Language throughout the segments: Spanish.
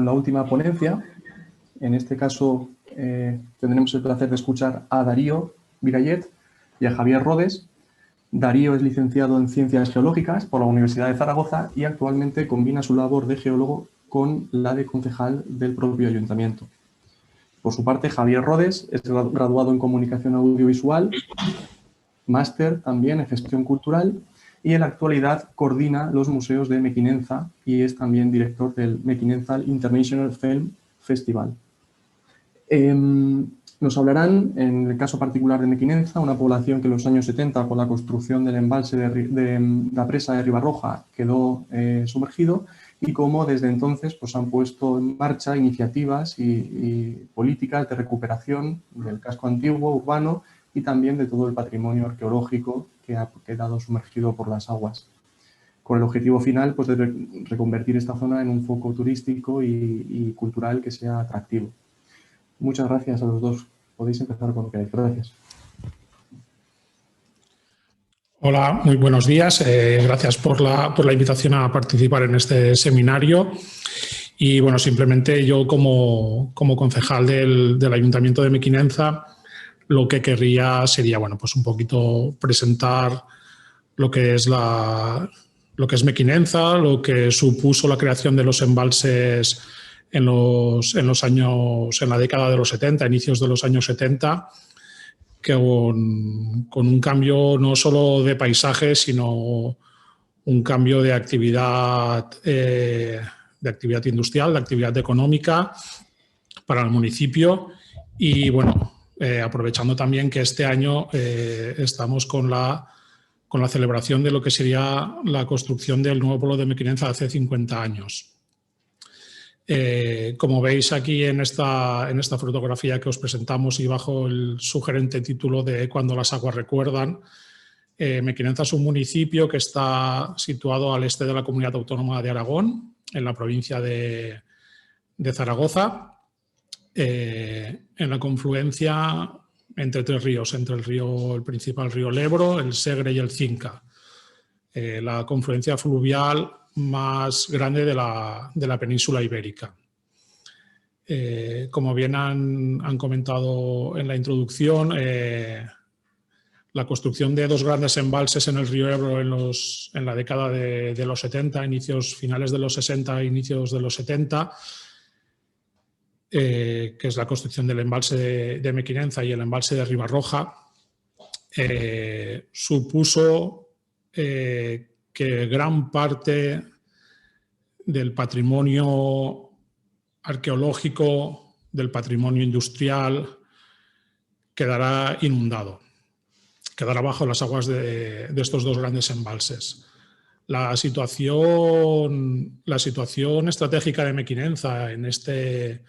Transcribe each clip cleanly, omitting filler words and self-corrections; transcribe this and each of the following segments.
la última ponencia. En este caso tendremos el placer de escuchar a Darío Virayet y a Javier Rodes. Darío es licenciado en Ciencias Geológicas por la Universidad de Zaragoza y actualmente combina su labor de geólogo con la de concejal del propio ayuntamiento. Por su parte, Javier Rodes es graduado en Comunicación Audiovisual, máster también en Gestión Cultural y en la actualidad coordina los museos de Mequinenza y es también director del Mequinenza International Film Festival. Nos hablarán, en el caso particular de Mequinenza, una población que en los años 70, con la construcción del embalse de la presa de Ribarroja, quedó sumergido, y cómo desde entonces pues, han puesto en marcha iniciativas y políticas de recuperación del casco antiguo, urbano, y también de todo el patrimonio arqueológico que ha quedado sumergido por las aguas, con el objetivo final pues, de reconvertir esta zona en un foco turístico y cultural que sea atractivo. Muchas gracias a los dos. Podéis empezar cuando queráis. Gracias. Hola, muy buenos días. Gracias por la invitación a participar en este seminario. Y bueno, simplemente yo como concejal del Ayuntamiento de Mequinenza, lo que querría sería, bueno, pues un poquito presentar lo que es Mequinenza, lo que supuso la creación de los embalses en la década de los 70, inicios de los años 70, con un cambio no solo de paisaje, sino un cambio de actividad industrial, de actividad económica para el municipio. Y bueno, aprovechando también que este año estamos con la celebración de lo que sería la construcción del nuevo pueblo de Mequinenza hace 50 años. Como veis aquí en esta fotografía que os presentamos y bajo el sugerente título de Cuando las aguas recuerdan, Mequinenza es un municipio que está situado al este de la Comunidad Autónoma de Aragón, en la provincia de Zaragoza, en la confluencia entre tres ríos, entre el principal río Ebro, el Segre y el Cinca, la confluencia fluvial más grande de la península ibérica. Como bien han comentado en la introducción, la construcción de dos grandes embalses en el río Ebro en la década de los 70, finales de los 60 e inicios de los 70, que es la construcción del embalse de Mequinenza y el embalse de Ribarroja, supuso que gran parte del patrimonio arqueológico, del patrimonio industrial, quedará inundado, quedará bajo las aguas de estos dos grandes embalses. La situación estratégica de Mequinenza en este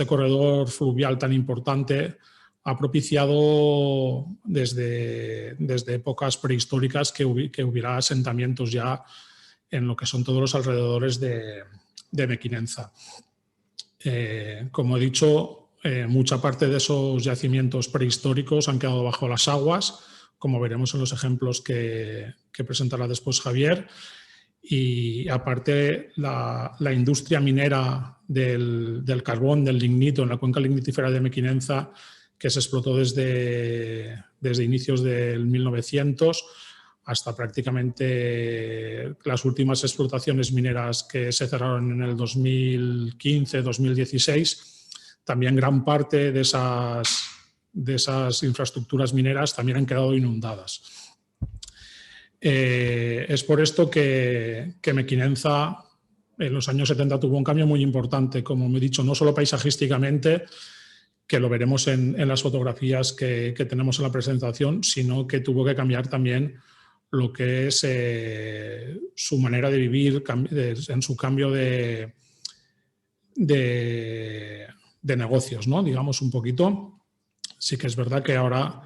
corredor fluvial tan importante ha propiciado desde épocas prehistóricas que hubiera asentamientos ya en lo que son todos los alrededores de Mequinenza. Como he dicho, mucha parte de esos yacimientos prehistóricos han quedado bajo las aguas, como veremos en los ejemplos que presentará después Javier. Y aparte, la industria minera del carbón, del lignito, en la cuenca lignitífera de Mequinenza, que se explotó desde inicios del 1900 hasta prácticamente las últimas explotaciones mineras que se cerraron en el 2015-2016, también gran parte de esas infraestructuras mineras también han quedado inundadas. Es por esto que Mequinenza en los años 70 tuvo un cambio muy importante, como me he dicho, no solo paisajísticamente, que lo veremos en las fotografías que tenemos en la presentación, sino que tuvo que cambiar también lo que es su manera de vivir, en su cambio de negocios, ¿no? Digamos un poquito. Sí que es verdad que ahora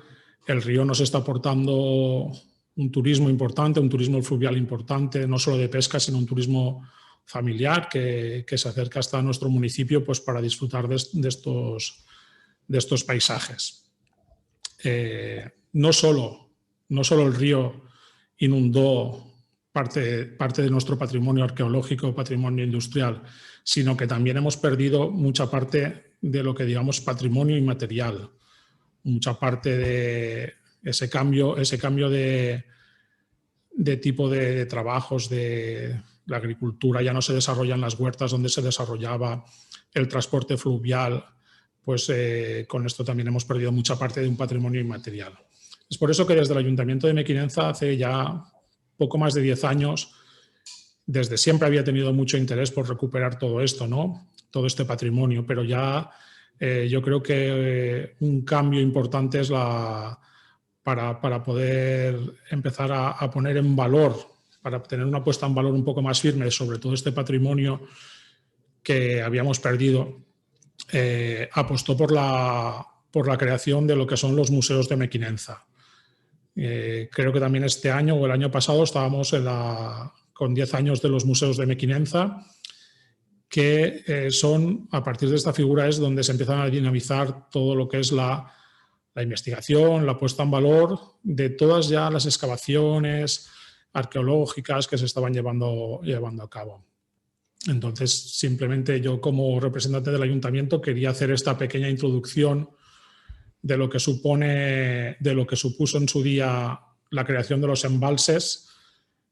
el río nos está aportando un turismo importante, un turismo fluvial importante, no solo de pesca, sino un turismo familiar que se acerca hasta nuestro municipio pues, para disfrutar de estos paisajes. No solo el río inundó parte de nuestro patrimonio arqueológico, patrimonio industrial, sino que también hemos perdido mucha parte de lo que digamos patrimonio inmaterial, mucha parte de ese cambio de tipo de trabajos, de la agricultura, ya no se desarrollan las huertas donde se desarrollaba el transporte fluvial, pues con esto también hemos perdido mucha parte de un patrimonio inmaterial. Es por eso que desde el Ayuntamiento de Mequinenza, hace ya poco más de 10 años, desde siempre había tenido mucho interés por recuperar todo esto, ¿no? Todo este patrimonio, pero ya yo creo que un cambio importante es para poder empezar a poner en valor, para tener una puesta en valor un poco más firme sobre todo este patrimonio que habíamos perdido, apostó por la creación de lo que son los museos de Mequinenza. Creo que también este año o el año pasado estábamos con 10 años de los museos de Mequinenza, que son, a partir de esta figura, es donde se empiezan a dinamizar todo lo que es la investigación, la puesta en valor de todas ya las excavaciones arqueológicas que se estaban llevando a cabo. Entonces, simplemente yo como representante del Ayuntamiento quería hacer esta pequeña introducción de lo que supuso en su día la creación de los embalses,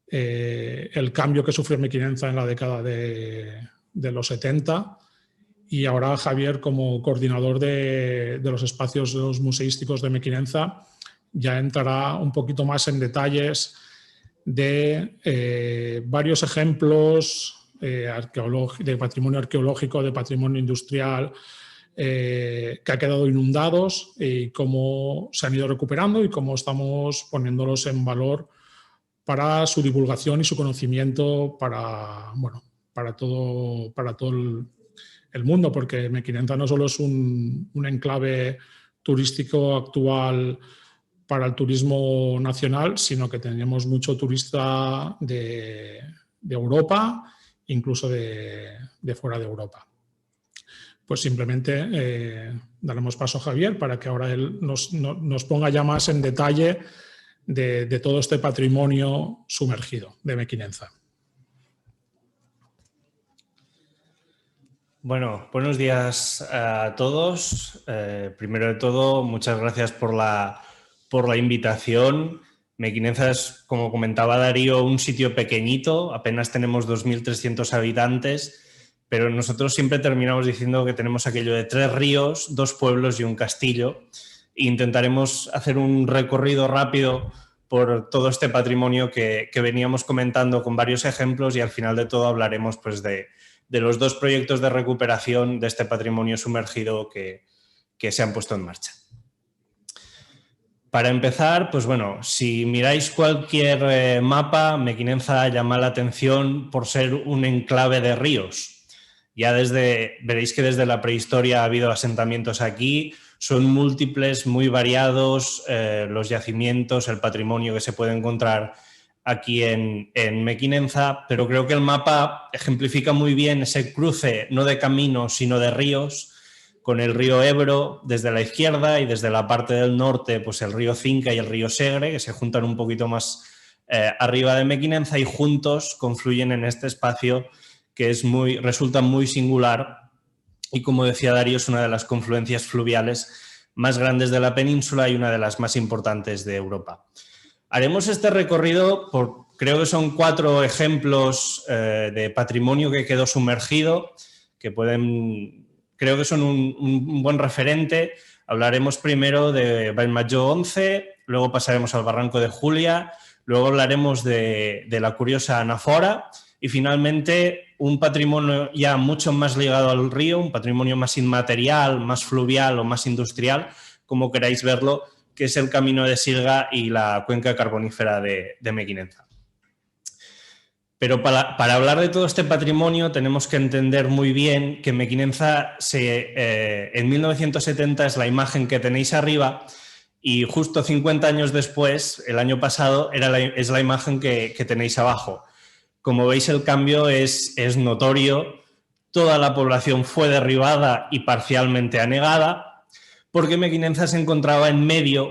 el cambio que sufrió Mequinenza en la década de los 70, y ahora Javier, como coordinador de los espacios museísticos de Mequinenza, ya entrará un poquito más en detalles de varios ejemplos de patrimonio arqueológico, de patrimonio industrial, que ha quedado inundados, y cómo se han ido recuperando y cómo estamos poniéndolos en valor para su divulgación y su conocimiento para todo el mundo, porque Mequinenza no solo es un enclave turístico actual para el turismo nacional, sino que tenemos mucho turista de Europa, incluso de fuera de Europa. Pues simplemente daremos paso a Javier para que ahora él nos ponga ya más en detalle de todo este patrimonio sumergido de Mequinenza. Bueno, buenos días a todos. Primero de todo, muchas gracias por la invitación. Mequinenza es, como comentaba Darío, un sitio pequeñito, apenas tenemos 2.300 habitantes, pero nosotros siempre terminamos diciendo que tenemos aquello de 3 ríos, 2 pueblos y un castillo. E intentaremos hacer un recorrido rápido por todo este patrimonio que veníamos comentando con varios ejemplos, y al final de todo hablaremos pues, de los 2 proyectos de recuperación de este patrimonio sumergido que se han puesto en marcha. Para empezar, pues bueno, si miráis cualquier mapa, Mequinenza llama la atención por ser un enclave de ríos. Ya veréis que desde la prehistoria ha habido asentamientos aquí, son múltiples, muy variados los yacimientos, el patrimonio que se puede encontrar aquí en Mequinenza, pero creo que el mapa ejemplifica muy bien ese cruce no de caminos sino de ríos, con el río Ebro desde la izquierda y desde la parte del norte pues el río Cinca y el río Segre, que se juntan un poquito más arriba de Mequinenza y juntos confluyen en este espacio que resulta muy singular y, como decía Darío, es una de las confluencias fluviales más grandes de la península y una de las más importantes de Europa. Haremos este recorrido creo que son 4 ejemplos de patrimonio que quedó sumergido, que creo que son un buen referente. Hablaremos primero de Vallmajor 11, luego pasaremos al Barranco de Julia, luego hablaremos de la curiosa Anafora y finalmente un patrimonio ya mucho más ligado al río, un patrimonio más inmaterial, más fluvial o más industrial, como queráis verlo, que es el Camino de Silga y la cuenca carbonífera de Mequinenza. Pero para hablar de todo este patrimonio tenemos que entender muy bien que Mequinenza en 1970 es la imagen que tenéis arriba, y justo 50 años después, el año pasado, es la imagen que tenéis abajo. Como veis, el cambio es notorio. Toda la población fue derribada y parcialmente anegada, porque Mequinenza se encontraba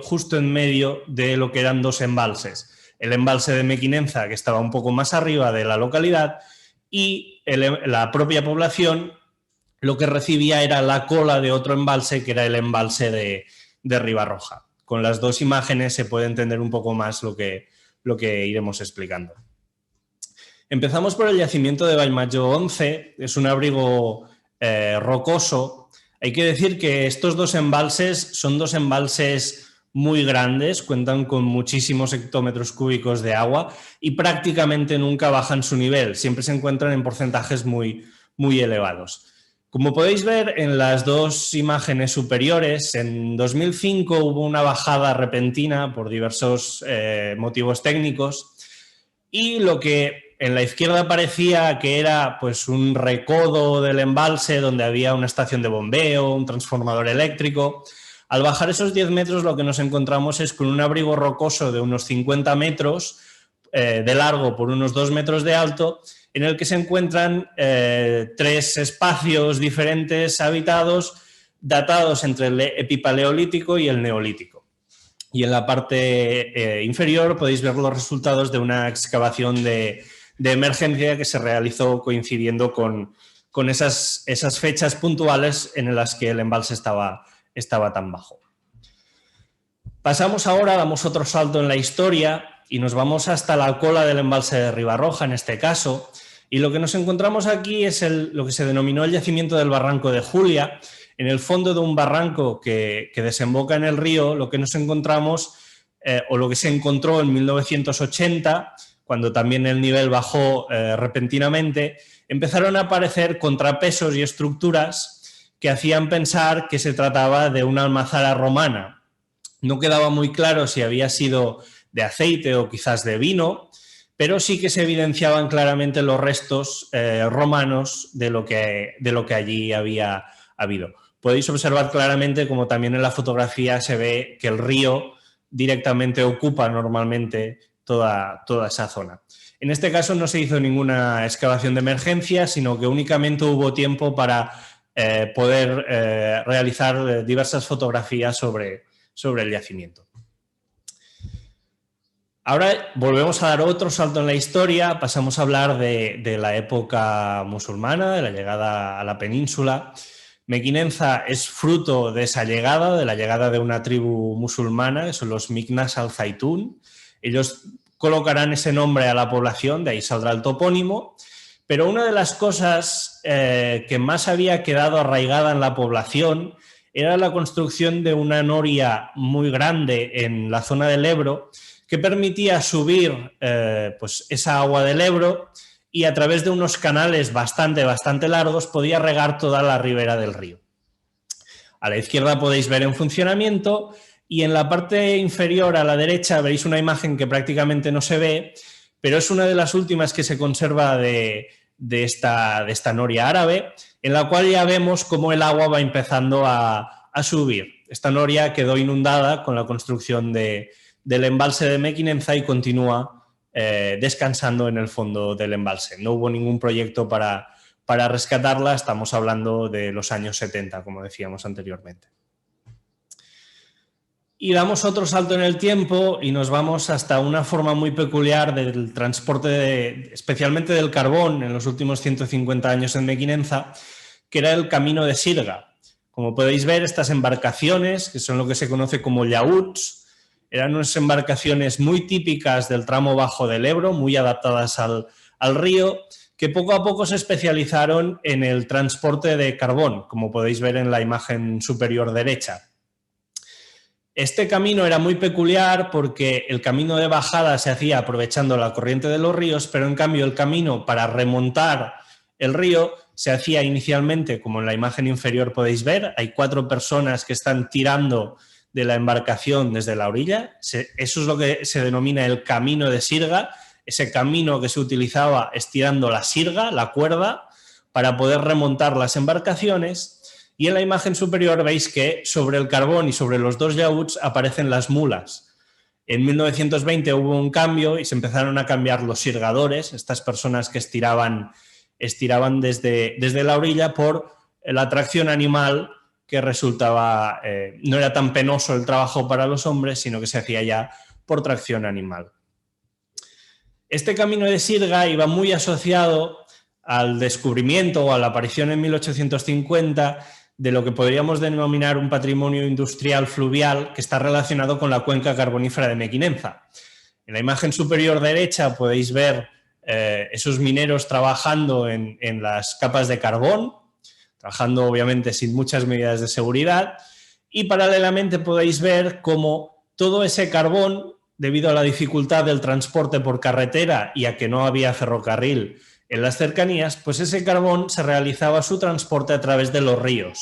justo en medio de lo que eran 2 embalses. el embalse de Mequinenza, que estaba un poco más arriba de la localidad, y la propia población lo que recibía era la cola de otro embalse, que era el embalse de Ribarroja. Con las dos imágenes se puede entender un poco más lo que iremos explicando. Empezamos por el yacimiento de Vallmajor 11, es un abrigo rocoso. Hay que decir que estos dos embalses son dos embalses muy grandes, cuentan con muchísimos hectómetros cúbicos de agua y prácticamente nunca bajan su nivel, siempre se encuentran en porcentajes muy, muy elevados. Como podéis ver en las dos imágenes superiores, en 2005 hubo una bajada repentina por diversos motivos técnicos y lo que en la izquierda parecía que era pues, un recodo del embalse donde había una estación de bombeo, un transformador eléctrico. Al bajar esos 10 metros lo que nos encontramos es con un abrigo rocoso de unos 50 metros de largo por unos 2 metros de alto, en el que se encuentran 3 espacios diferentes habitados datados entre el epipaleolítico y el neolítico. Y en la parte inferior podéis ver los resultados de una excavación de emergencia que se realizó coincidiendo con esas fechas puntuales en las que el embalse estaba tan bajo. Pasamos ahora, damos otro salto en la historia y nos vamos hasta la cola del embalse de Ribarroja, en este caso, y lo que nos encontramos aquí es lo que se denominó el yacimiento del Barranco de Julia. En el fondo de un barranco que desemboca en el río, lo que nos encontramos, o lo que se encontró en 1980, cuando también el nivel bajó repentinamente, empezaron a aparecer contrapesos y estructuras que hacían pensar que se trataba de una almazara romana. No quedaba muy claro si había sido de aceite o quizás de vino, pero sí que se evidenciaban claramente los restos romanos de lo que allí había habido. Podéis observar claramente como también en la fotografía se ve que el río directamente ocupa normalmente toda esa zona. En este caso no se hizo ninguna excavación de emergencia, sino que únicamente hubo tiempo para poder realizar diversas fotografías sobre el yacimiento. Ahora volvemos a dar otro salto en la historia, pasamos a hablar de la época musulmana, de la llegada a la península. Mequinenza es fruto de esa llegada, de la llegada de una tribu musulmana, que son los Micnas al-Zaitún. Ellos colocarán ese nombre a la población, de ahí saldrá el topónimo, pero una de las cosas que más había quedado arraigada en la población era la construcción de una noria muy grande en la zona del Ebro que permitía subir pues esa agua del Ebro y a través de unos canales bastante largos podía regar toda la ribera del río. A la izquierda podéis ver en funcionamiento y en la parte inferior a la derecha veréis una imagen que prácticamente no se ve, pero es una de las últimas que se conserva de esta noria árabe, en la cual ya vemos cómo el agua va empezando a subir. Esta noria quedó inundada con la construcción del embalse de Mequinenza y continúa descansando en el fondo del embalse. No hubo ningún proyecto para rescatarla, estamos hablando de los años 70, como decíamos anteriormente. Y damos otro salto en el tiempo y nos vamos hasta una forma muy peculiar del transporte, especialmente del carbón, en los últimos 150 años en Mequinenza, que era el camino de Sirga. Como podéis ver, estas embarcaciones, que son lo que se conoce como llauts, eran unas embarcaciones muy típicas del tramo bajo del Ebro, muy adaptadas al río, que poco a poco se especializaron en el transporte de carbón, como podéis ver en la imagen superior derecha. Este camino era muy peculiar porque el camino de bajada se hacía aprovechando la corriente de los ríos, pero en cambio el camino para remontar el río se hacía inicialmente, como en la imagen inferior podéis ver, hay 4 personas que están tirando de la embarcación desde la orilla. Eso es lo que se denomina el camino de Sirga, ese camino que se utilizaba estirando la sirga, la cuerda, para poder remontar las embarcaciones. Y en la imagen superior veis que sobre el carbón y sobre los 2 llauts aparecen las mulas. En 1920 hubo un cambio y se empezaron a cambiar los sirgadores, estas personas que estiraban desde la orilla, por la tracción animal, que resultaba, no era tan penoso el trabajo para los hombres, sino que se hacía ya por tracción animal. Este camino de sirga iba muy asociado al descubrimiento o a la aparición en 1850 de lo que podríamos denominar un patrimonio industrial fluvial que está relacionado con la cuenca carbonífera de Mequinenza. En la imagen superior derecha podéis ver esos mineros trabajando en las capas de carbón, trabajando obviamente sin muchas medidas de seguridad, y paralelamente podéis ver cómo todo ese carbón, debido a la dificultad del transporte por carretera y a que no había ferrocarril en las cercanías, pues ese carbón se realizaba su transporte a través de los ríos.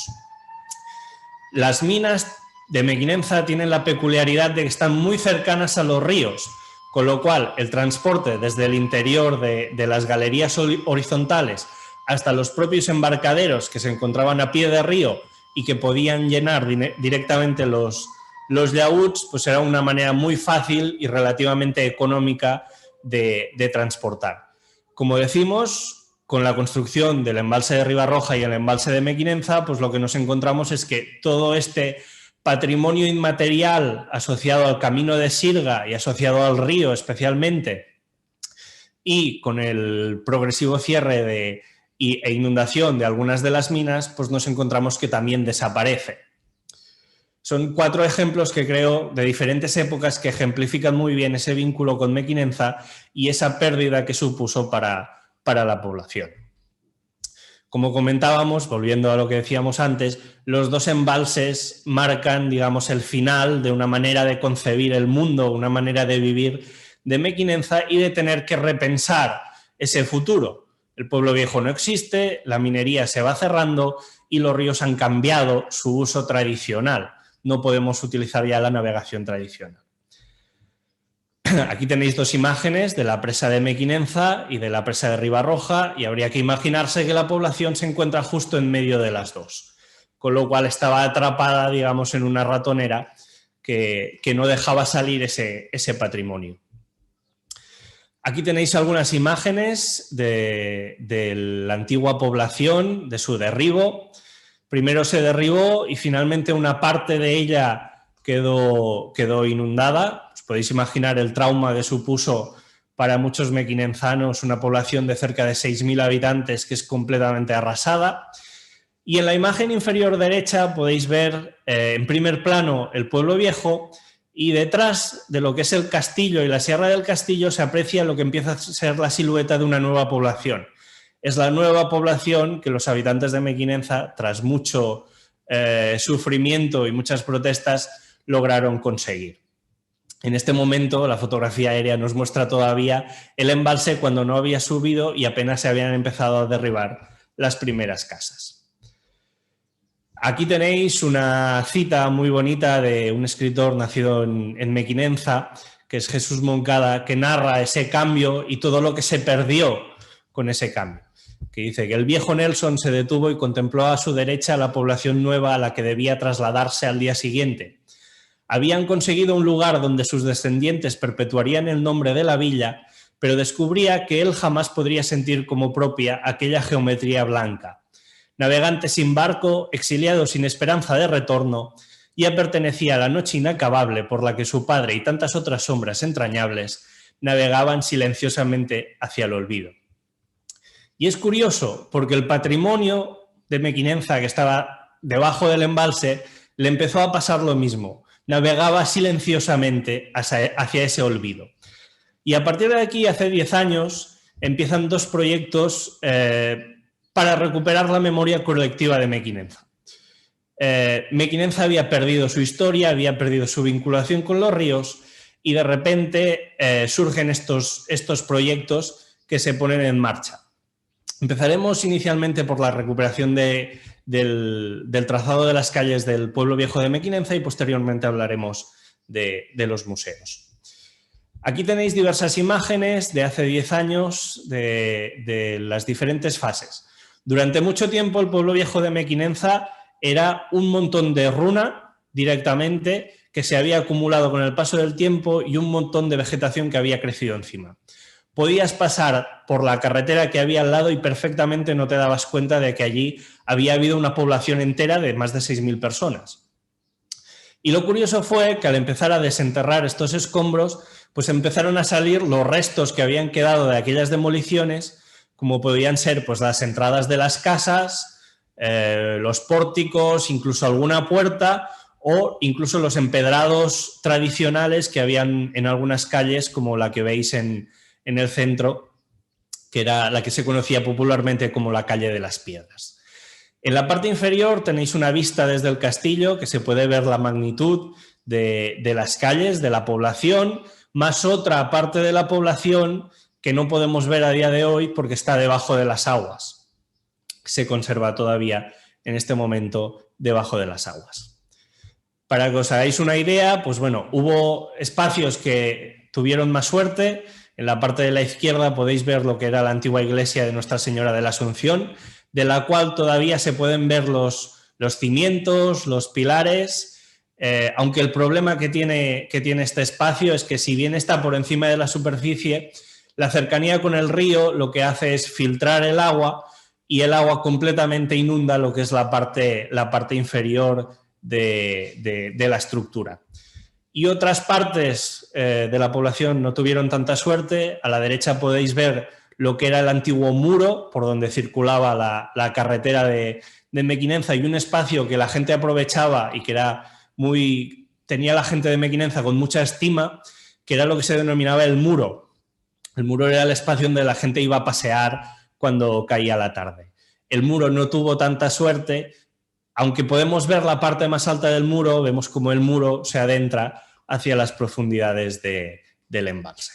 Las minas de Mequinenza tienen la peculiaridad de que están muy cercanas a los ríos, con lo cual el transporte desde el interior de las galerías horizontales hasta los propios embarcaderos que se encontraban a pie de río y que podían llenar directamente los llaüts, pues era una manera muy fácil y relativamente económica de transportar. Como decimos, con la construcción del embalse de Ribarroja y el embalse de Mequinenza, pues lo que nos encontramos es que todo este patrimonio inmaterial asociado al camino de sirga y asociado al río especialmente, y con el progresivo cierre e inundación de algunas de las minas, pues nos encontramos que también desaparece. Son 4 ejemplos que creo de diferentes épocas que ejemplifican muy bien ese vínculo con Mequinenza y esa pérdida que supuso para la población. Como comentábamos, volviendo a lo que decíamos antes, los 2 embalses marcan, digamos, el final de una manera de concebir el mundo, una manera de vivir de Mequinenza y de tener que repensar ese futuro. El pueblo viejo no existe, la minería se va cerrando y los ríos han cambiado su uso tradicional. No podemos utilizar ya la navegación tradicional. Aquí tenéis 2 imágenes de la presa de Mequinenza y de la presa de Ribarroja y habría que imaginarse que la población se encuentra justo en medio de las 2, con lo cual estaba atrapada, digamos, en una ratonera que no dejaba salir ese patrimonio. Aquí tenéis algunas imágenes de la antigua población, de su derribo. Primero se derribó y finalmente una parte de ella quedó inundada. Os podéis imaginar el trauma que supuso para muchos mequinenzanos una población de cerca de 6.000 habitantes que es completamente arrasada. Y en la imagen inferior derecha podéis ver en primer plano el pueblo viejo y detrás de lo que es el castillo y la Sierra del Castillo se aprecia lo que empieza a ser la silueta de una nueva población. Es la nueva población que los habitantes de Mequinenza, tras mucho sufrimiento y muchas protestas, lograron conseguir. En este momento la fotografía aérea nos muestra todavía el embalse cuando no había subido y apenas se habían empezado a derribar las primeras casas. Aquí tenéis una cita muy bonita de un escritor nacido en Mequinenza, que es Jesús Moncada, que narra ese cambio y todo lo que se perdió con ese cambio. Que dice que el viejo Nelson se detuvo y contempló a su derecha la población nueva a la que debía trasladarse al día siguiente. Habían conseguido un lugar donde sus descendientes perpetuarían el nombre de la villa, pero descubría que él jamás podría sentir como propia aquella geometría blanca. Navegante sin barco, exiliado sin esperanza de retorno, ya pertenecía a la noche inacabable por la que su padre y tantas otras sombras entrañables navegaban silenciosamente hacia el olvido. Y es curioso porque el patrimonio de Mequinenza, que estaba debajo del embalse, le empezó a pasar lo mismo. Navegaba silenciosamente hacia ese olvido. Y a partir de aquí, hace 10 años, empiezan 2 proyectos para recuperar la memoria colectiva de Mequinenza. Mequinenza había perdido su historia, había perdido su vinculación con los ríos y de repente surgen estos proyectos que se ponen en marcha. Empezaremos inicialmente por la recuperación del trazado de las calles del pueblo viejo de Mequinenza y posteriormente hablaremos de los museos. Aquí tenéis diversas imágenes de hace 10 años de las diferentes fases. Durante mucho tiempo el pueblo viejo de Mequinenza era un montón de runa directamente que se había acumulado con el paso del tiempo y un montón de vegetación que había crecido encima. Podías pasar por la carretera que había al lado y perfectamente no te dabas cuenta de que allí había habido una población entera de más de 6.000 personas. Y lo curioso fue que al empezar a desenterrar estos escombros, pues empezaron a salir los restos que habían quedado de aquellas demoliciones, como podían ser pues, las entradas de las casas, los pórticos, incluso alguna puerta o incluso los empedrados tradicionales que habían en algunas calles, como la que veis en el centro, que era la que se conocía popularmente como la calle de las Piedras. En la parte inferior tenéis una vista desde el castillo que se puede ver la magnitud de las calles, de la población, más otra parte de la población que no podemos ver a día de hoy porque está debajo de las aguas. Se conserva todavía en este momento debajo de las aguas. Para que os hagáis una idea, pues bueno, hubo espacios que tuvieron más suerte. En la parte de la izquierda podéis ver lo que era la antigua iglesia de Nuestra Señora de la Asunción, de la cual todavía se pueden ver los cimientos, los pilares, aunque el problema que tiene este espacio es que si bien está por encima de la superficie, la cercanía con el río lo que hace es filtrar el agua y el agua completamente inunda lo que es la parte inferior de la estructura. Y otras partes de la población no tuvieron tanta suerte. A la derecha podéis ver lo que era el antiguo muro por donde circulaba la carretera de Mequinenza y un espacio que la gente aprovechaba y que tenía la gente de Mequinenza con mucha estima, que era lo que se denominaba el muro. El muro era el espacio donde la gente iba a pasear cuando caía la tarde. El muro no tuvo tanta suerte. Aunque podemos ver la parte más alta del muro, vemos como el muro se adentra hacia las profundidades del embalse.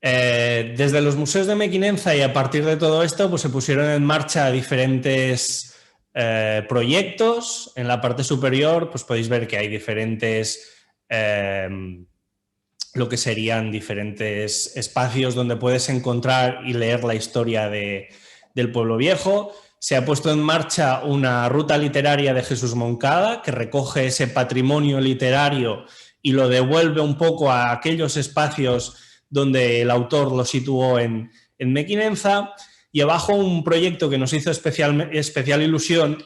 Desde los museos de Mequinenza y a partir de todo esto pues se pusieron en marcha diferentes proyectos. En la parte superior pues podéis ver que hay diferentes, lo que serían diferentes espacios donde puedes encontrar y leer la historia del pueblo viejo. Se ha puesto en marcha una ruta literaria de Jesús Moncada que recoge ese patrimonio literario y lo devuelve un poco a aquellos espacios donde el autor lo situó en Mequinenza. Y abajo un proyecto que nos hizo especial ilusión,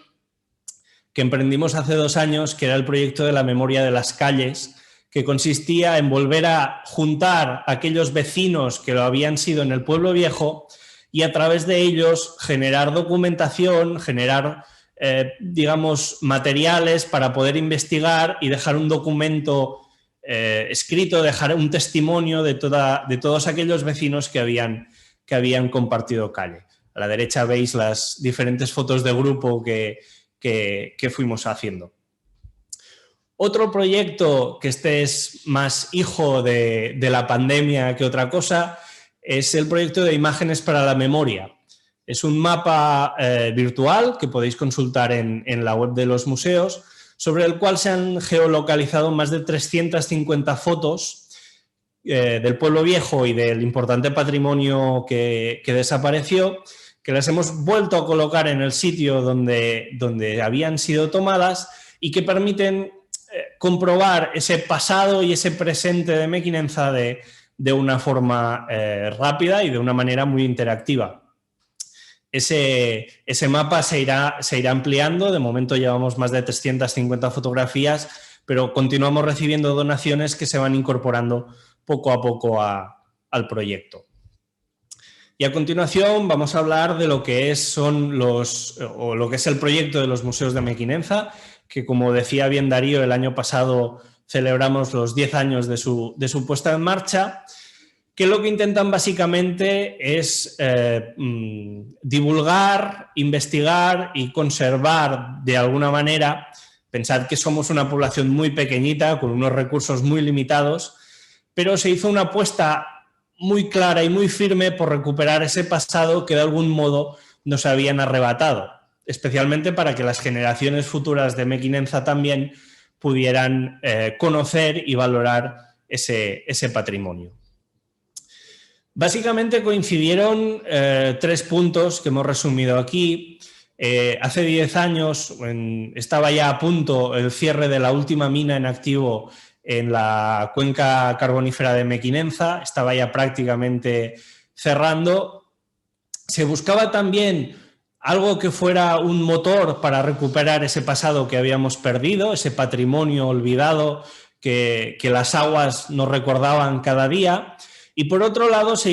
que emprendimos hace 2 años, que era el proyecto de la memoria de las calles, que consistía en volver a juntar a aquellos vecinos que lo habían sido en el pueblo viejo y a través de ellos generar documentación, generar, digamos, materiales para poder investigar y dejar un documento escrito, dejar un testimonio de todos aquellos vecinos que habían compartido calle. A la derecha veis las diferentes fotos de grupo que fuimos haciendo. Otro proyecto, que este es más hijo de la pandemia que otra cosa, es el proyecto de Imágenes para la Memoria. Es un mapa virtual que podéis consultar en la web de los museos, sobre el cual se han geolocalizado más de 350 fotos del pueblo viejo y del importante patrimonio que desapareció, que las hemos vuelto a colocar en el sitio donde habían sido tomadas y que permiten comprobar ese pasado y ese presente de Mequinenza de una forma rápida y de una manera muy interactiva. Ese mapa se irá ampliando. De momento llevamos más de 350 fotografías, pero continuamos recibiendo donaciones que se van incorporando poco a poco al proyecto. Y a continuación vamos a hablar de lo que es el proyecto de los museos de Mequinenza, que, como decía bien Darío, el año pasado celebramos los 10 años de su puesta en marcha, que lo que intentan básicamente es divulgar, investigar y conservar de alguna manera. Pensad que somos una población muy pequeñita, con unos recursos muy limitados, pero se hizo una apuesta muy clara y muy firme por recuperar ese pasado que de algún modo nos habían arrebatado, especialmente para que las generaciones futuras de Mequinenza también pudieran conocer y valorar ese patrimonio. Básicamente coincidieron 3 puntos que hemos resumido aquí. Hace 10 años estaba ya a punto el cierre de la última mina en activo en la cuenca carbonífera de Mequinenza, estaba ya prácticamente cerrando. Se buscaba también algo que fuera un motor para recuperar ese pasado que habíamos perdido, ese patrimonio olvidado que las aguas nos recordaban cada día. Y por otro lado se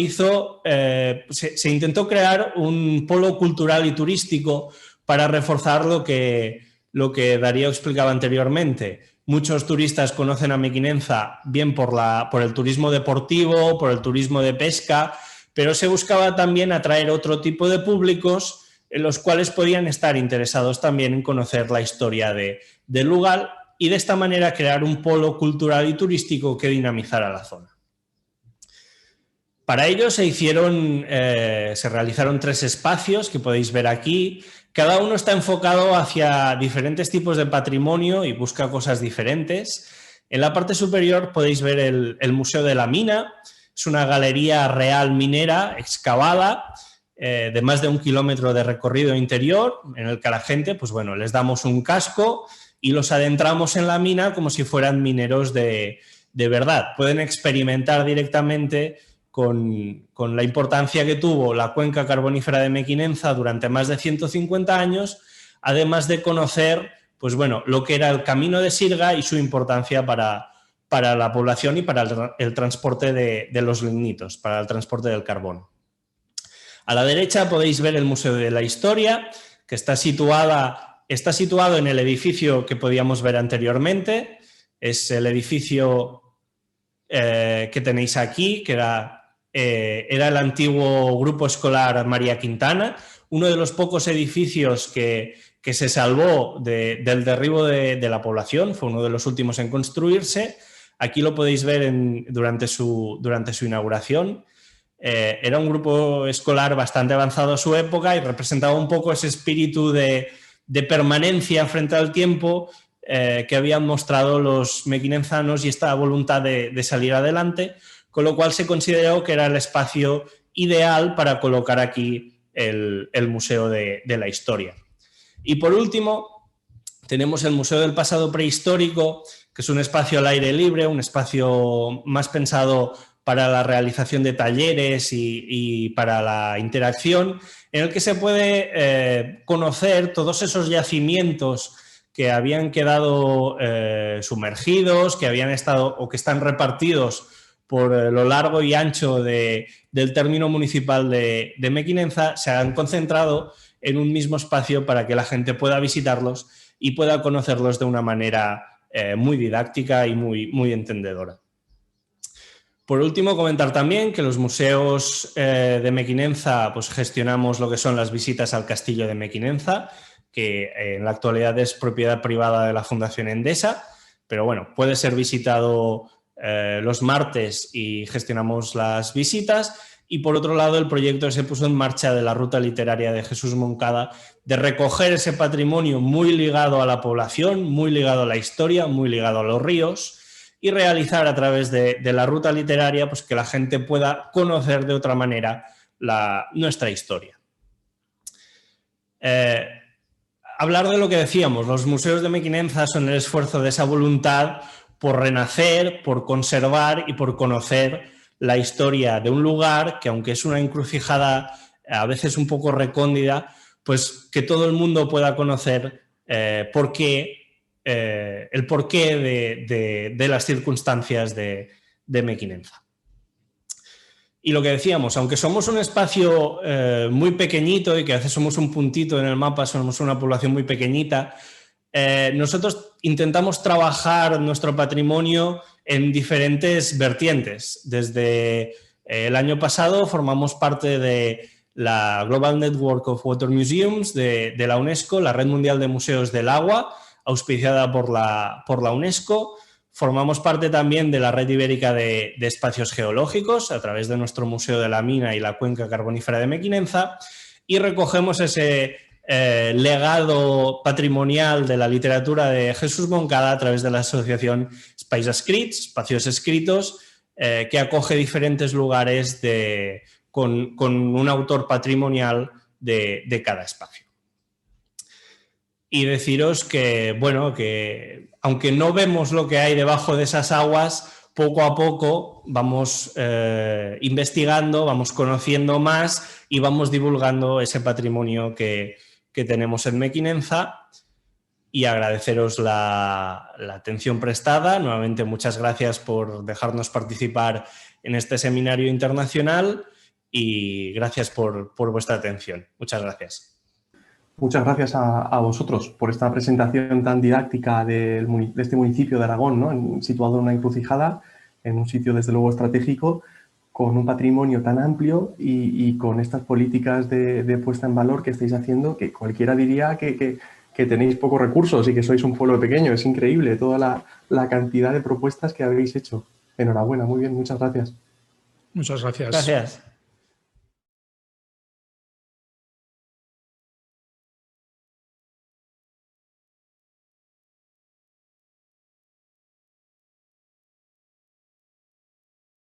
intentó crear un polo cultural y turístico para reforzar lo que Darío explicaba anteriormente. Muchos turistas conocen a Mequinenza bien por el turismo deportivo, por el turismo de pesca, pero se buscaba también atraer otro tipo de públicos en los cuales podían estar interesados también en conocer la historia del lugar y de esta manera crear un polo cultural y turístico que dinamizara la zona. Para ello se realizaron 3 espacios que podéis ver aquí. Cada uno está enfocado hacia diferentes tipos de patrimonio y busca cosas diferentes. En la parte superior podéis ver el Museo de la Mina. Es una galería real minera excavada de más de 1 kilómetro de recorrido interior, en el que a la gente, pues bueno, les damos un casco y los adentramos en la mina como si fueran mineros de verdad. Pueden experimentar directamente con la importancia que tuvo la cuenca carbonífera de Mequinenza durante más de 150 años, además de conocer, pues bueno, lo que era el camino de Sirga y su importancia para la población y para el transporte de los lignitos, para el transporte del carbón. A la derecha podéis ver el Museo de la Historia, que está situado en el edificio que podíamos ver anteriormente. Es el edificio que tenéis aquí, que era el antiguo Grupo Escolar María Quintana, uno de los pocos edificios que se salvó del derribo de la población, fue uno de los últimos en construirse. Aquí lo podéis ver durante su inauguración. Era un grupo escolar bastante avanzado a su época y representaba un poco ese espíritu de permanencia frente al tiempo que habían mostrado los mequinenzanos y esta voluntad de salir adelante, con lo cual se consideró que era el espacio ideal para colocar aquí el Museo de la Historia. Y por último, tenemos el Museo del Pasado Prehistórico, que es un espacio al aire libre, un espacio más pensado para la realización de talleres y para la interacción, en el que se puede conocer todos esos yacimientos que habían quedado sumergidos, que habían estado o que están repartidos por lo largo y ancho del término municipal de Mequinenza, se han concentrado en un mismo espacio para que la gente pueda visitarlos y pueda conocerlos de una manera muy didáctica y muy entendedora. Por último, comentar también que los museos de Mequinenza pues, gestionamos lo que son las visitas al Castillo de Mequinenza, que en la actualidad es propiedad privada de la Fundación Endesa, pero bueno, puede ser visitado los martes y gestionamos las visitas. Y por otro lado, el proyecto que se puso en marcha de la Ruta Literaria de Jesús Moncada, de recoger ese patrimonio muy ligado a la población, muy ligado a la historia, muy ligado a los ríos, y realizar a través de la ruta literaria pues, que la gente pueda conocer de otra manera nuestra historia. Hablar de lo que decíamos, los museos de Mequinenza son el esfuerzo de esa voluntad por renacer, por conservar y por conocer la historia de un lugar que, aunque es una encrucijada a veces un poco recóndita, pues que todo el mundo pueda conocer el porqué de las circunstancias de Mequinenza. Y lo que decíamos, aunque somos un espacio muy pequeñito y que a veces somos un puntito en el mapa, somos una población muy pequeñita, nosotros intentamos trabajar nuestro patrimonio en diferentes vertientes. Desde el año pasado formamos parte de la Global Network of Water Museums de la UNESCO, la Red Mundial de Museos del Agua, auspiciada por la UNESCO. Formamos parte también de la Red Ibérica de Espacios Geológicos a través de nuestro Museo de la Mina y la Cuenca Carbonífera de Mequinenza y recogemos ese legado patrimonial de la literatura de Jesús Moncada a través de la asociación Espais Escrits, Espacios Escritos, que acoge diferentes lugares con un autor patrimonial de cada espacio. Y deciros que, bueno, que aunque no vemos lo que hay debajo de esas aguas, poco a poco vamos investigando, vamos conociendo más y vamos divulgando ese patrimonio que tenemos en Mequinenza. y agradeceros la atención prestada. Nuevamente, muchas gracias por dejarnos participar en este seminario internacional y gracias por vuestra atención. Muchas gracias. Muchas gracias a vosotros por esta presentación tan didáctica de este municipio de Aragón, ¿no? Situado en una encrucijada, en un sitio desde luego estratégico, con un patrimonio tan amplio y con estas políticas de puesta en valor que estáis haciendo, que cualquiera diría que tenéis pocos recursos y que sois un pueblo pequeño. Es increíble toda la cantidad de propuestas que habéis hecho. Enhorabuena, muy bien, muchas gracias. Muchas gracias. Gracias.